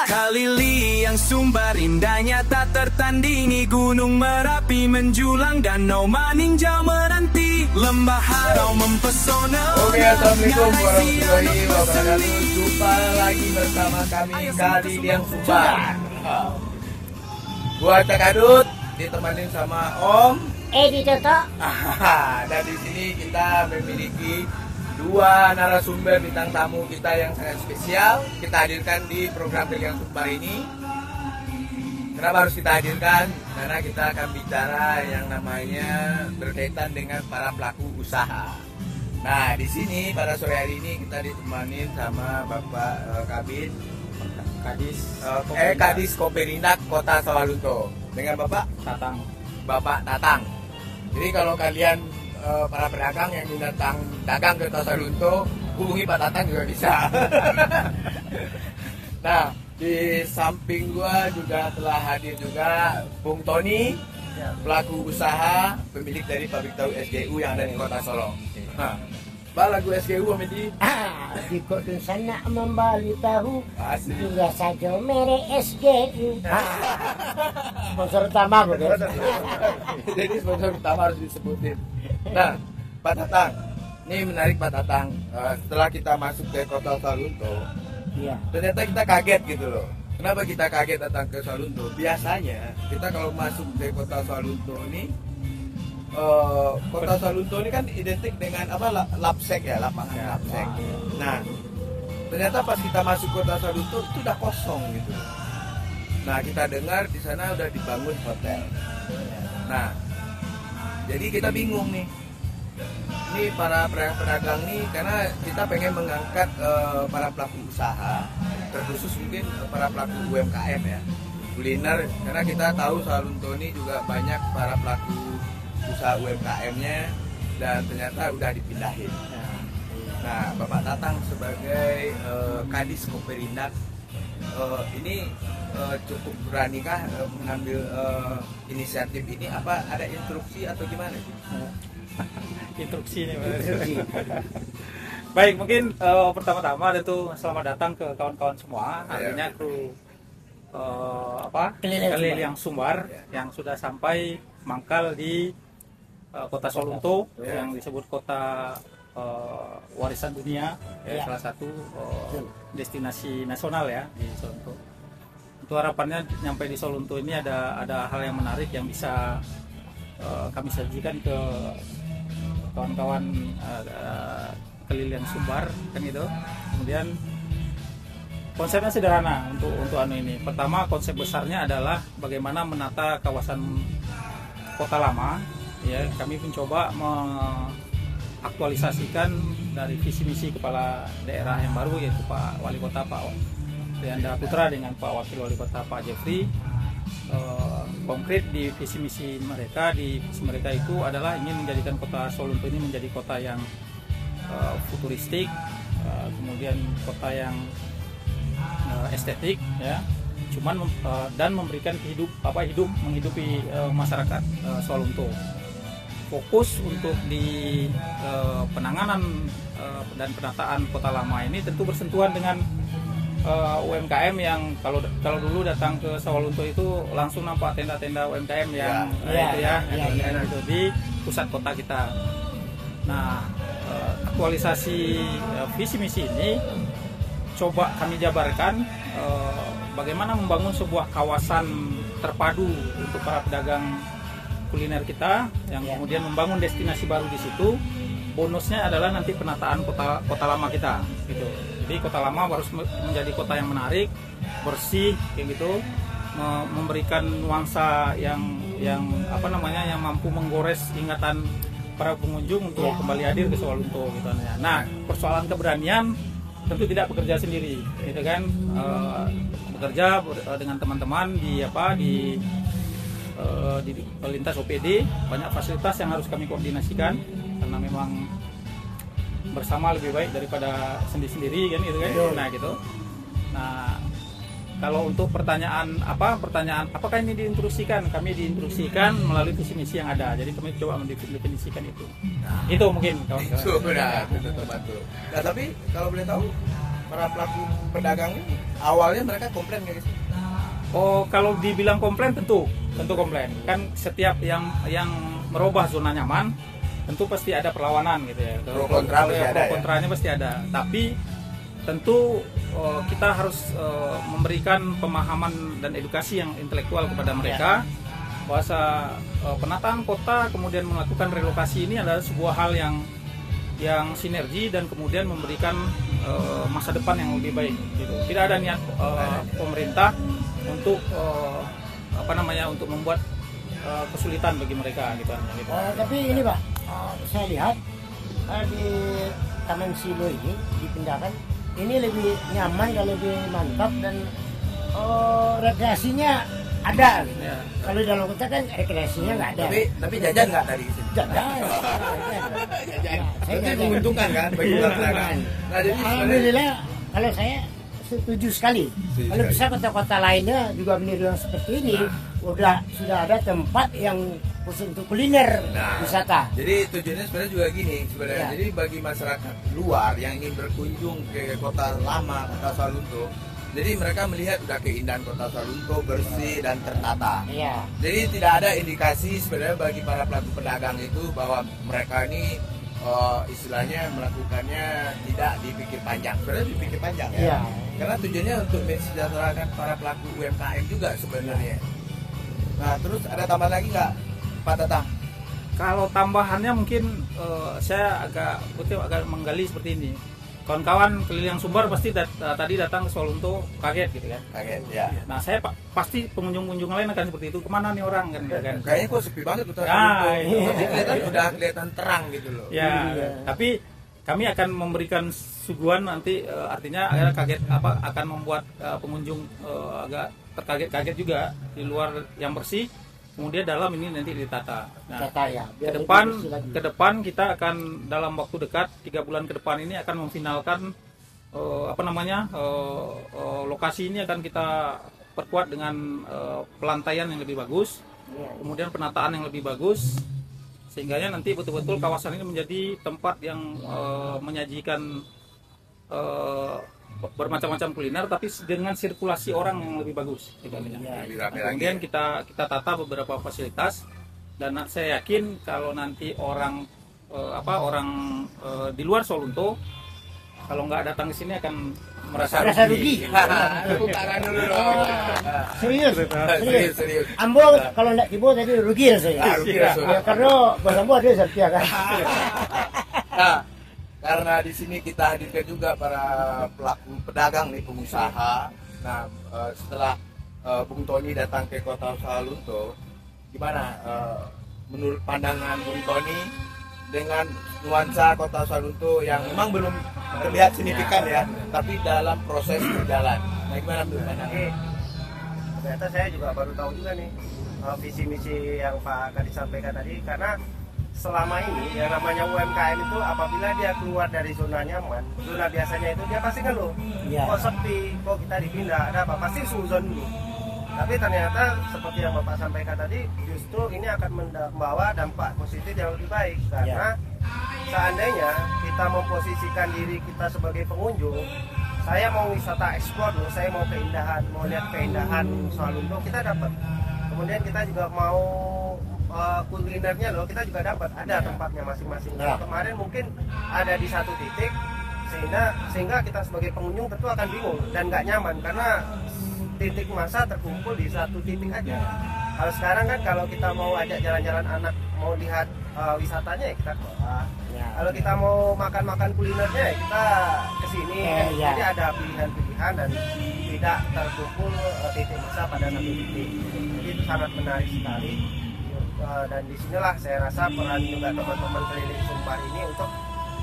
Kali yang Sumbar indahnya tak tertandingi, Gunung Merapi menjulang, Danau Maninjau menanti, Lembah Harau mempesona. Oke, assalamualaikum warahmatullahi wabarakatuh. Jumpa lagi bersama kami Kali yang Sumbar. Gua Cak Adut ditemani sama Om Edi Toto. Dan di sini kita memiliki dua narasumber bintang tamu kita yang sangat spesial. Kita hadirkan di program Kali yang Sumbar ini. Kenapa harus kita hadirkan? Karena kita akan bicara yang namanya berkaitan dengan para pelaku usaha. Nah, di sini pada sore hari ini kita ditemani sama Bapak Kadis Koperindak Kota Sawalunto dengan Bapak Tatang. Jadi kalau kalian para pedagang yang datang dagang ke Kota Sawalunto, hubungi Pak Tatang juga bisa. Nah, di samping gua juga telah hadir juga Bung Tony, pelaku usaha, pemilik dari pabrik tahu SGU yang ada di Kota Solo. Nah, lagu SGU Medi. Di kota sana membali tahu. Juga saja merek SGU. Sponsor utama gue. Jadi sponsor utama harus disebutin. Nah, Pak Tatang, ini menarik Pak Tatang. Setelah kita masuk ke Kota Sawalunto, Iya. ternyata kita kaget gitu loh. Kenapa kita kaget datang ke Sawalunto? Biasanya kita kalau masuk ke Kota Sawalunto ini, Kota Sawalunto ini kan identik dengan apa? Lapsek ya, lapangan lapsek. Nah, ternyata pas kita masuk Kota Sawalunto itu udah kosong gitu. Nah, kita dengar di sana udah dibangun hotel. Nah, jadi kita bingung nih. Ini para pedagang nih, karena kita pengen mengangkat para pelaku usaha, terkhusus mungkin para pelaku UMKM ya, kuliner, karena kita tahu Sawalunto ini juga banyak para pelaku usaha UMKM-nya dan ternyata udah dipindahin. Nah, Bapak Tatang sebagai Kadis Koperindak ini cukup beranikah mengambil inisiatif ini? Apa ada instruksi atau gimana sih? Instruksi nih. Baik, mungkin pertama-tama ada tuh selamat datang ke kawan-kawan semua, artinya kru Kali yang Sumbar yang sudah sampai mangkal di Kota Sawalunto yang disebut kota warisan dunia, salah satu destinasi nasional ya di Sawalunto. Untuk harapannya nyampe di Sawalunto ini ada hal yang menarik yang bisa kami sajikan ke kawan-kawan Kali yang Sumbar kan gitu. Kemudian konsepnya sederhana untuk anu ini. Pertama, konsep besarnya adalah bagaimana menata kawasan kota lama. Ya, kami mencoba mengaktualisasikan dari visi misi kepala daerah yang baru, yaitu Pak Wali Kota Pak Leanda Putra dengan Pak Wakil Wali Kota Pak Jeffrey. Konkret di visi misi mereka, itu adalah ingin menjadikan Kota Sawalunto ini menjadi kota yang futuristik, kemudian kota yang estetik ya, cuman dan memberikan menghidupi masyarakat Sawalunto. Fokus untuk di penanganan dan penataan kota lama ini tentu bersentuhan dengan UMKM yang kalau dulu datang ke Sawalunto itu langsung nampak tenda-tenda UMKM yang itu di pusat kota kita. Nah, aktualisasi visi misi ini coba kami jabarkan bagaimana membangun sebuah kawasan terpadu untuk para pedagang kuliner kita yang kemudian membangun destinasi baru di situ. Bonusnya adalah nanti penataan kota lama kita gitu. Jadi kota lama harus menjadi kota yang menarik, bersih kayak gitu, memberikan nuansa yang mampu menggores ingatan para pengunjung untuk kembali hadir ke Sawalunto gitu. Nah, persoalan keberanian tentu tidak bekerja sendiri, gitu kan? Bekerja dengan teman-teman di lintas OPD, banyak fasilitas yang harus kami koordinasikan karena memang bersama lebih baik daripada sendiri-sendiri kan gitu kan. Nah gitu. Nah, kalau untuk pertanyaan apakah ini diinstruksikan? Kami diinstruksikan melalui visi misi yang ada. Jadi kami coba mendefinisikan itu. Itu mungkin kawan-kawan. Itu benar, betul. Nah, tapi kalau boleh tahu para pelaku pedagang ini awalnya mereka komplain nggak sih? Oh, kalau dibilang komplain tentu komplain. Kan setiap yang merubah zona nyaman tentu pasti ada perlawanan gitu ya. Pro kontra pasti ada, pro kontranya pasti ada. Tapi tentu kita harus memberikan pemahaman dan edukasi yang intelektual kepada mereka bahwa penataan kota kemudian melakukan relokasi ini adalah sebuah hal yang sinergi dan kemudian memberikan masa depan yang lebih baik gitu. Tidak ada niat pemerintah untuk untuk membuat kesulitan bagi mereka gitu. Tapi ini Pak, saya lihat di Taman Silo ini dipindahkan, ini lebih nyaman dan lebih mantap dan rekreasinya ada. Ya. Kalau di dalam kota kan rekreasinya nggak ada. Tapi jajan nggak dari sini? Jajan. Itu menguntungkan kan bagi pedagang. Nah, jadi Alhamdulillah kalau saya setuju sekali. Kalau bisa kota-kota lainnya juga meniru yang seperti ini, sudah ada tempat yang khusus untuk kuliner wisata. Jadi tujuannya sebenarnya juga gini sebenarnya. Jadi bagi masyarakat luar yang ingin berkunjung ke kota lama, kota Salunto, jadi mereka melihat udah keindahan kota Salunto bersih dan tertata. Iya. Jadi tidak ada indikasi sebenarnya bagi para pelaku pedagang itu bahwa mereka ini istilahnya melakukannya tidak dipikir panjang. Sebenarnya dipikir panjang ya. Iya. Karena tujuannya untuk mensejahterakan para pelaku UMKM juga sebenarnya. Nah, terus ada tambahan lagi nggak, Pak Tatang? Kalau tambahannya mungkin saya agak menggali seperti ini. Kawan-kawan keliling Sumbar pasti tadi datang ke Salunto kaget gitu kan. Kaget ya. Nah, saya pasti pengunjung-pengunjung lain akan seperti itu. Kemana nih orang kan? Kayaknya kok sepi banget kota Ya, Salunto. Udah kelihatan terang gitu loh. Ya, tapi kami akan memberikan suguhan nanti artinya kaget akan membuat pengunjung agak terkaget-kaget juga di luar yang bersih. Kemudian dalam ini nanti ditata. Nah, ke depan kita akan dalam waktu dekat 3 bulan ke depan ini akan memfinalkan lokasi ini akan kita perkuat dengan pelantaian yang lebih bagus, kemudian penataan yang lebih bagus, sehingga nanti betul-betul kawasan ini menjadi tempat yang menyajikan bermacam-macam kuliner tapi dengan sirkulasi orang yang lebih bagus. Kemudian kita tata beberapa fasilitas dan saya yakin kalau nanti orang di luar Salunto kalau nggak datang ke sini akan merasa rugi. Tepuk tangan dulu dong. Serius. Ambo kalau nggak tiba tadi rugi saya. Ya, karena bos Ambo ada setia kan. Nah, karena di sini kita hadirkan juga para pelaku pedagang nih, pengusaha. Nah, setelah Bung Tony datang ke kota Salunto, gimana menurut pandangan Bung Tony dengan nuansa kota Salunto yang memang belum terlihat signifikan ya, tapi dalam proses berjalan. Nah, gimana menurut pandangan? Ternyata saya juga baru tahu juga nih visi misi yang Pak Kadis sampaikan tadi, karena selama ini yang namanya UMKM itu apabila dia keluar dari zona nyaman, zona biasanya itu dia pasti ngeluh, kok sepi, kok kita dipindah, ada apa, pasti suzon dulu. Tapi ternyata seperti yang Bapak sampaikan tadi, justru ini akan membawa dampak positif yang lebih baik, karena seandainya kita memposisikan diri kita sebagai pengunjung, saya mau wisata eksplor loh, saya mau keindahan, mau lihat keindahan Salunto, kita dapat. Kemudian kita juga mau kulinernya loh, kita juga dapat, ada tempatnya masing-masing. Nah, kemarin mungkin ada di satu titik sehingga kita sebagai pengunjung tentu akan bingung dan nggak nyaman karena titik massa terkumpul di satu titik aja. Kalau sekarang kan kalau kita mau ajak jalan-jalan anak, mau lihat wisatanya ya kita ke bawah. Kalau kita mau makan-makan kulinernya ya kita kesini. Jadi ada pilihan-pilihan dan tidak terkumpul titik massa pada satu titik. Jadi itu sangat menarik sekali. Dan disinilah saya rasa peran juga teman-teman keliling Sumbar ini untuk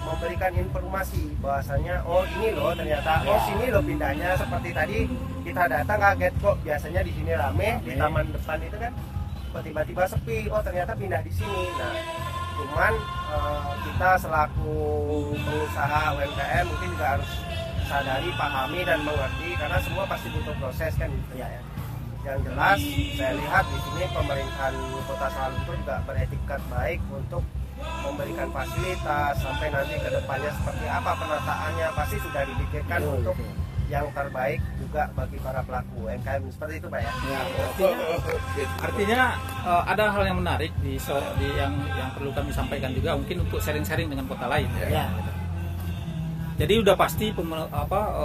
memberikan informasi bahwasanya oh ini loh ternyata, oh sini loh pindahnya, seperti tadi kita datang kaget kok biasanya di sini rame, di taman depan itu kan tiba-tiba sepi, oh ternyata pindah di sini. Nah, cuman kita selaku pengusaha UMKM mungkin juga harus sadari, pahami dan mengerti karena semua pasti butuh proses kan gitu ya. Yang jelas saya lihat di sini pemerintahan Kota Salunto juga beretikat baik untuk memberikan fasilitas, sampai nanti ke depannya seperti apa penataannya pasti sudah dipikirkan untuk yang terbaik juga bagi para pelaku UMKM seperti itu Pak ya. Artinya ada hal yang menarik yang perlu kami sampaikan juga, mungkin untuk sharing-sharing dengan kota lain. Ya. Jadi udah pasti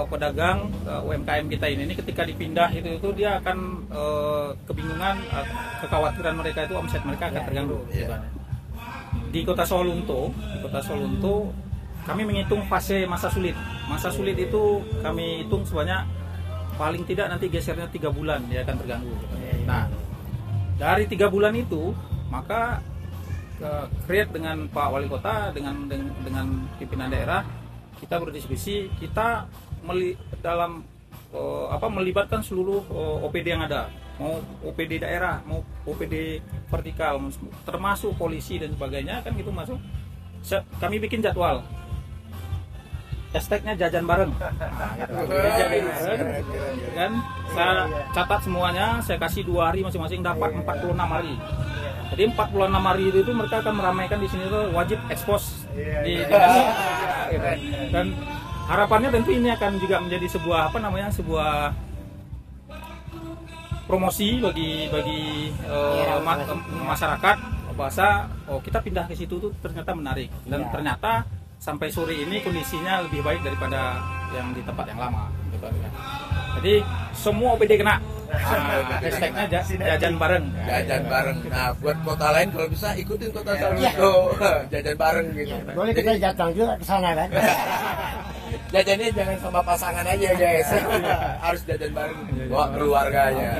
pedagang UMKM kita ini ketika dipindah itu dia akan kebingungan, kekhawatiran mereka itu omset mereka akan terganggu. Di Kota Sawalunto kami menghitung fase masa sulit. Masa sulit itu kami hitung sebanyak paling tidak nanti gesernya 3 bulan dia akan terganggu. Nah, dari 3 bulan itu maka create dengan Pak Wali Kota dengan pimpinan daerah kita berdiskusi, kita melibatkan seluruh OPD yang ada, mau OPD daerah, mau OPD vertikal, termasuk polisi dan sebagainya kan gitu masuk. Kami bikin jadwal. Hashtagnya jajan bareng. Jajan bareng. Kan saya catat semuanya, saya kasih 2 hari masing-masing dapat 46 hari. Jadi 46 hari itu mereka akan meramaikan di sini tuh wajib ekspos di dan harapannya tentu ini akan juga menjadi sebuah sebuah promosi bagi masyarakat bahwa kita pindah ke situ tuh ternyata menarik dan ternyata sampai sore ini kondisinya lebih baik daripada yang di tempat yang lama gitu ya. Jadi semua OPD kena. Hashtagnya jajan bareng. Jajan bareng. Nah, buat kota lain kalau bisa ikutin Kota Sawalunto jajan bareng gitu. Boleh kita datang juga ke sana kan. Jajannya jangan sama pasangan aja guys, harus jajan bareng bawa keluarganya.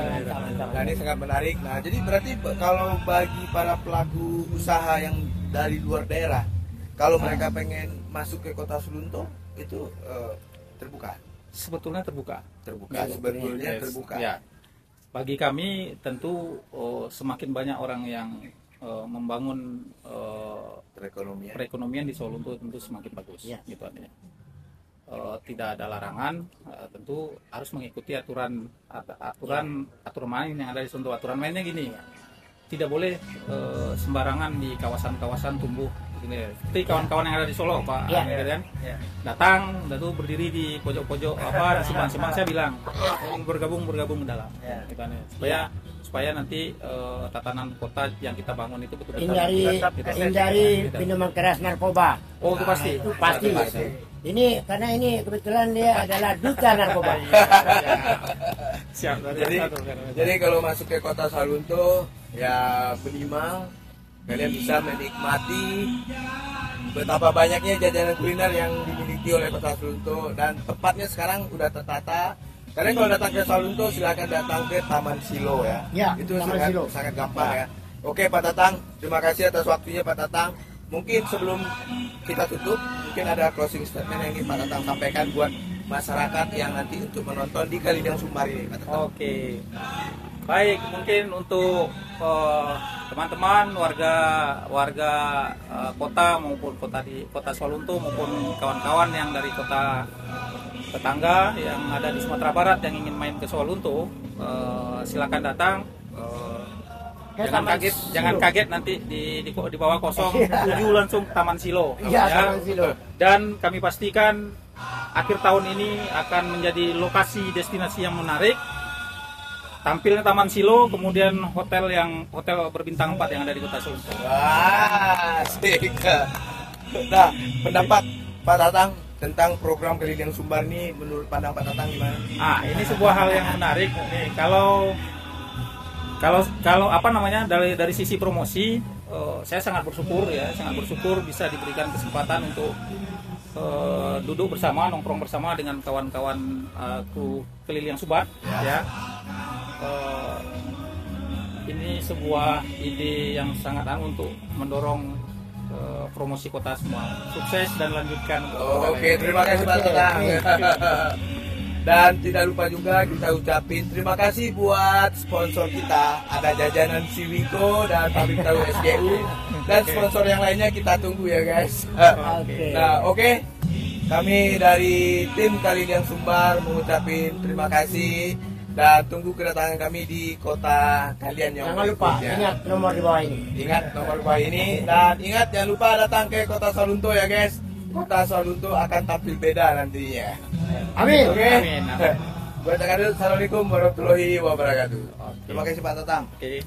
Nah ini sangat menarik. Nah jadi berarti kalau bagi para pelaku usaha yang dari luar daerah, kalau mereka pengen masuk ke Kota Sawalunto itu terbuka. Sebetulnya terbuka. Sebetulnya terbuka. Ya. Bagi kami tentu semakin banyak orang yang membangun perekonomian di Sawalunto tentu semakin bagus. Ya. Gitu artinya. Tidak ada larangan, tentu harus mengikuti aturan main yang ada di Sawalunto. Aturan mainnya gini, tidak boleh sembarangan di kawasan-kawasan tumbuh. Seperti kawan-kawan yang ada di Solo, Pak, kan? Datang, lalu berdiri di pojok-pojok simpang-simpang, saya bilang bergabung ke dalam, supaya nanti tatanan kota yang kita bangun itu betul-betul hindari minuman keras narkoba. Oh itu pasti. Itu pasti. Ini karena ini kebetulan dia adalah duta narkoba. Siap. Jadi kalau masuk ke Kota Sawalunto ya minimal kalian bisa menikmati betapa banyaknya jajanan kuliner yang dimiliki oleh Kota Sawalunto dan tempatnya sekarang udah tertata. Kalian kalau datang ke Sawalunto silakan datang ke Taman Silo ya. Itu sangat gampang ya. Oke Pak Tatang, terima kasih atas waktunya Pak Tatang. Mungkin sebelum kita tutup, mungkin ada closing statement yang ingin Pak Tatang sampaikan buat masyarakat yang nanti untuk menonton di Kalidang Sumbar ini Pak Tatang. Oke. Baik, mungkin untuk teman-teman warga kota maupun kota Sawalunto maupun kawan-kawan yang dari kota tetangga yang ada di Sumatera Barat yang ingin main ke Sawalunto, silakan datang. Jangan kaget nanti di bawah 07 langsung Taman Silo. Taman Silo. Dan kami pastikan akhir tahun ini akan menjadi lokasi destinasi yang menarik. Tampilnya Taman Silo, kemudian hotel berbintang 4 yang ada di Kota Sawalunto. Wah, asik. Nah, pendapat Pak Tatang tentang program Kalidang Sumbar ini menurut pandang Pak Tatang gimana? Ini sebuah hal yang menarik. Nih, kalau dari sisi promosi, saya sangat bersyukur bisa diberikan kesempatan untuk duduk bersama, nongkrong bersama dengan kawan-kawan kru Kalidang Sumbar. Ya. Ini sebuah ide yang sangat untuk mendorong promosi kota semua. Sukses dan lanjutkan. Oke, terima kasih Pak Tatang. Dan tidak lupa juga kita ucapin terima kasih buat sponsor kita. Ada jajanan Siwiko dan pabrik tahu SGU. Dan sponsor yang lainnya kita tunggu ya guys. Nah oke. Kami dari tim Kalidang Sumbar mengucapin terima kasih Dan tunggu kedatangan kami di kota kalian yang Jangan lupa, berikutnya. ingat nomor di bawah ini. Ingat nomor bawah ini. Dan ingat jangan lupa datang ke kota Salunto ya guys. Kota Salunto akan tampil beda nantinya. Amin. Oke. Amin, amin. Buat dulu, assalamualaikum warahmatullahi wabarakatuh. Terima kasih Pak Tatang. Oke.